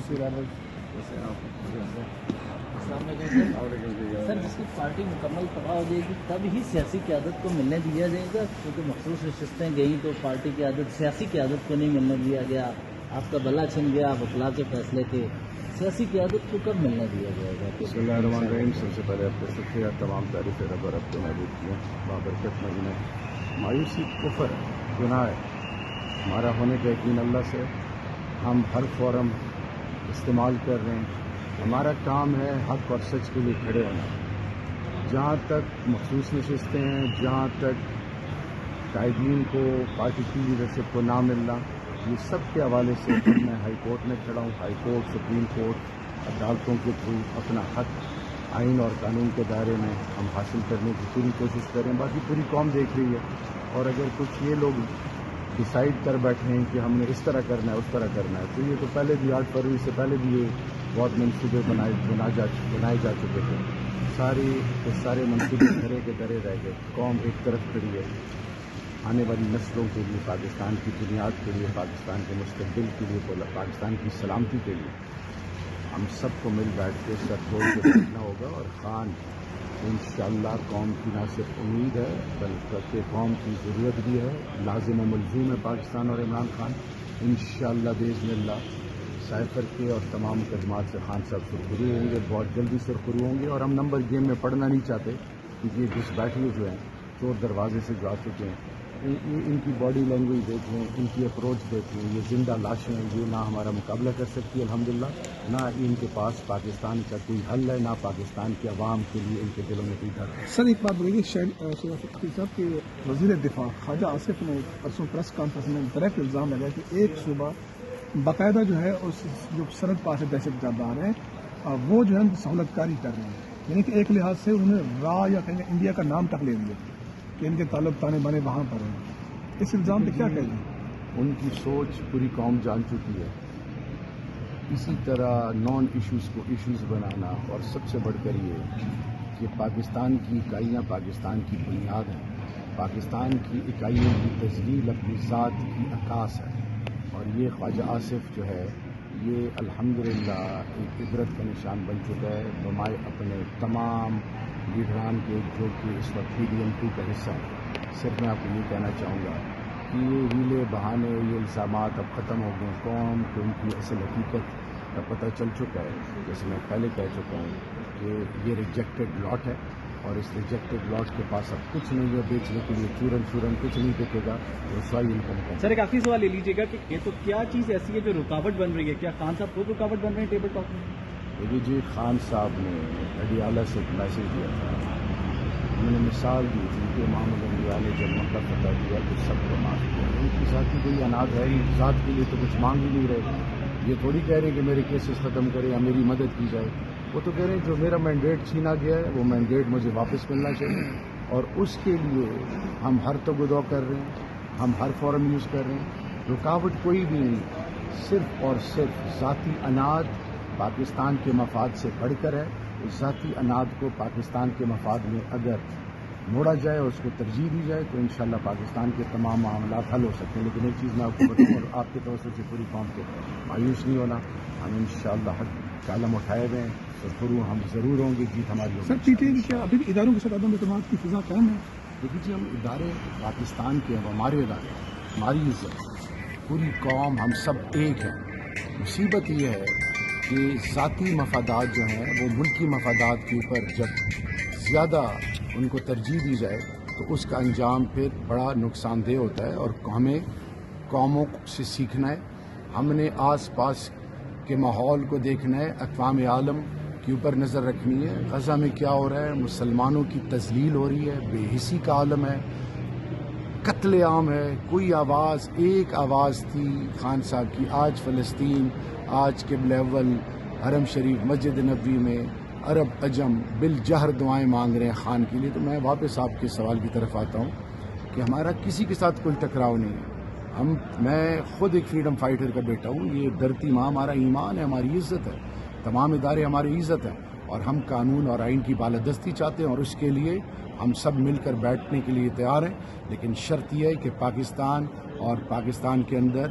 سر جس کی پارٹی مکمل تباہ ہو جائے گی تب ہی سیاسی قیادت کو ملنے دیا جائے گا، کیونکہ مخصوص نشستیں گئیں تو پارٹی قیادت سیاسی قیادت کو نہیں ملنے دیا گیا، آپ کا بلا چھن گیا، آپ اخلاء کے فیصلے کے، سیاسی قیادت کو کب ملنے دیا جائے گا؟ بسم اللہ الرحمن الرحیم۔ سب سے پہلے آپ کا شکریہ، تمام تعریف رب اور رب کو محبوب کیا بابرکت مدینہ۔ مایوسی کفر ہے، گناہ ہے، ہمارا ہونے کا یقین اللہ سے، ہم ہر فورم استعمال کر رہے ہیں، ہمارا کام ہے حق اور سچ کے لیے کھڑے ہونا۔ جہاں تک مخصوص نشستیں ہیں، جہاں تک قائدین کو پارٹی کی لیڈرشپ کو نہ ملنا، یہ سب کے حوالے سے میں ہائی کورٹ میں کھڑا ہوں۔ ہائی کورٹ، سپریم کورٹ، عدالتوں کے تھرو اپنا حق آئین اور قانون کے دائرے میں ہم حاصل کرنے کی پوری کوشش کریں۔ باقی پوری قوم دیکھ رہی ہے، اور اگر کچھ یہ لوگ ڈیسائیڈ کر بیٹھے ہیں کہ ہم نے اس طرح کرنا ہے، اس طرح کرنا ہے، تو یہ تو پہلے بھی 8 فروری سے پہلے بھی یہ بہت منصوبے بنائے جا چکے تھے۔ سارے منصوبے دھرے کے درے رہ گئے۔ قوم ایک طرف کھڑی ہے، آنے والی نسلوں کے لیے، پاکستان کی بنیاد کے لیے، پاکستان کے مستقبل کے لیے، پاکستان کی سلامتی کے لیے ہم سب کو مل بیٹھ کے سر کھول کے بیٹھنا ہوگا۔ اور خان انشاءاللہ قوم کی نہ صرف امید ہے بلکہ قوم کی ضرورت بھی ہے، لازم و ملزوم ہے پاکستان اور عمران خان۔ انشاءاللہ باذن اللہ سائفر کے اور تمام مقدمات سے خان صاحب سرخرو ہوں گے، بہت جلدی سرخرو ہوں گے۔ اور ہم نمبر گیم میں پڑھنا نہیں چاہتے، کیونکہ یہ ڈس بیٹل جو ہیں چور دروازے سے جو آ چکے ہیں، ان کی باڈی لینگویج دیکھ لیں، ان کی اپروچ دیکھ لیں، یہ زندہ لاشیں ہیں، یہ نہ ہمارا مقابلہ کر سکتی الحمدللہ، نہ ان کے پاس پاکستان کا کوئی حل ہے، نہ پاکستان کے عوام کے لیے ان کے دلوں میں کوئی ڈر ہے۔ سر ایک بات بولیے، صاحب کے وزیر دفاع خواجہ آصف نے پرسوں پریس کانفرنس میں ڈائریکٹ الزام لگایا کہ ایک صوبہ باقاعدہ جو ہے اس جو سرحد پار سے دہشت گرد آ رہے ہیں وہ جو ہے سہولت کاری کر رہے ہیں، یعنی کہ ایک لحاظ سے انہوں نے را یا کہیں گے انڈیا کا نام تک لے لیا کہ ان کے تعلق تانے بانے وہاں پر ہیں۔ اس الزام پہ کیا کہیں گے؟ ان کی سوچ پوری قوم جان چکی ہے۔ اسی طرح نان ایشوز کو ایشوز بنانا، اور سب سے بڑھ کر یہ کہ پاکستان کی اکائیاں پاکستان کی بنیاد ہیں، پاکستان کی اکائیوں کی تشکیل اپنی ذات کی عکاس ہے، اور یہ خواجہ آصف جو ہے یہ الحمدللہ ایک عبرت کا نشان بن چکا ہے بمائے اپنے تمام لیڈران کے جو کہ اس وقت PDM-2 کا حصہ ہے۔ صرف میں آپ کو یہ کہنا چاہوں گا کہ یہ ہیلے بہانے، یہ الزامات اب ختم ہو گئے، قوم کو ان کی اصل حقیقت کا پتہ چل چکا ہے۔ جیسے میں پہلے کہہ چکا ہوں کہ یہ ریجیکٹڈ لاٹ ہے، اور اس ریجیکٹڈ لاٹ کے پاس اب کچھ نہیں ہے بیچنے کے لیے، چورن کچھ نہیں بکے گا، رسوائی ان کو مکمل۔ سر ایک آخری سوال لے لیجیے گا کہ یہ تو کیا چیز ایسی ہے جو رکاوٹ بن رہی ہے؟ کیا خان صاحب خود رکاوٹ بن رہے ہیں ٹیبل ٹاک میں؟ دیکھیے جی، خان صاحب نے اڈیالہ سے ایک میسج دیا تھا، انہوں نے مثال دی تھی کہ محمد انبیاء نے جب مکہ فتح کیا تو سب کو معاف کیا۔ ان کی ذاتی کوئی اناج ہے ہی، ذات کے لیے تو کچھ مانگ ہی نہیں رہے۔ یہ تھوڑی کہہ رہے ہیں کہ میرے کیسز ختم کریں یا میری مدد کی جائے، وہ تو کہہ رہے ہیں جو میرا مینڈیٹ چھینا گیا ہے وہ مینڈیٹ مجھے واپس ملنا چاہیے، اور اس کے لیے ہم ہر تگدو کر رہے ہیں، ہم ہر فورم یوز کر رہے ہیں۔ رکاوٹ کوئی بھی نہیں، صرف اور صرف ذاتی اناج پاکستان کے مفاد سے بڑھ کر ہے۔ اس ذاتی اناج کو پاکستان کے مفاد میں اگر موڑا جائے اور اس کو ترجیح دی جائے تو انشاءاللہ پاکستان کے تمام معاملات حل ہو سکتے ہیں۔ لیکن ایک چیز میں آپ کو بتاؤں، اور آپ کے توسط سے پوری قوم کو مایوس نہیں ہونا، ہم انشاءاللہ حق کا علم اٹھائے ہوئے ہیں، سرخرو ہم ضرور ہوں گے، جیت ہماری ہوگی۔ سر PTI کیا ابھی بھی اداروں کے ساتھ عدم اعتماد کی فضا قائم ہے؟ دیکھیے جی، ہم ادارے پاکستان کے ہیں، ہمارے ادارے، ہماری عزت، پوری قوم، ہم سب ایک ہیں۔ مصیبت یہ ہے کہ ذاتی مفادات جو ہیں وہ ملکی مفادات کے اوپر جب زیادہ ان کو ترجیح دی جائے تو اس کا انجام پھر بڑا نقصان دہ ہوتا ہے، اور ہمیں قوموں سے سیکھنا ہے، ہم نے آس پاس کے ماحول کو دیکھنا ہے، اقوام عالم کے اوپر نظر رکھنی ہے۔ غزہ میں کیا ہو رہا ہے؟ مسلمانوں کی تذلیل ہو رہی ہے، بے حسی کا عالم ہے، قتل عام ہے، کوئی آواز، ایک آواز تھی خان صاحب کی، آج فلسطین، آج قبلہ اول، حرم شریف، مسجد نبوی میں عرب عجم بالجہر دعائیں مانگ رہے ہیں خان کے لیے۔ تو میں واپس آپ کے سوال کی طرف آتا ہوں کہ ہمارا کسی کے ساتھ کوئی ٹکراؤ نہیں ہے، میں خود ایک فریڈم فائٹر کا بیٹا ہوں، یہ دھرتی ماں ہمارا ایمان ہے، ہماری عزت ہے، تمام ادارے ہماری عزت ہیں، اور ہم قانون اور آئین کی بالادستی چاہتے ہیں، اور اس کے لیے ہم سب مل کر بیٹھنے کے لیے تیار ہیں۔ لیکن شرط یہ ہے کہ پاکستان اور پاکستان کے اندر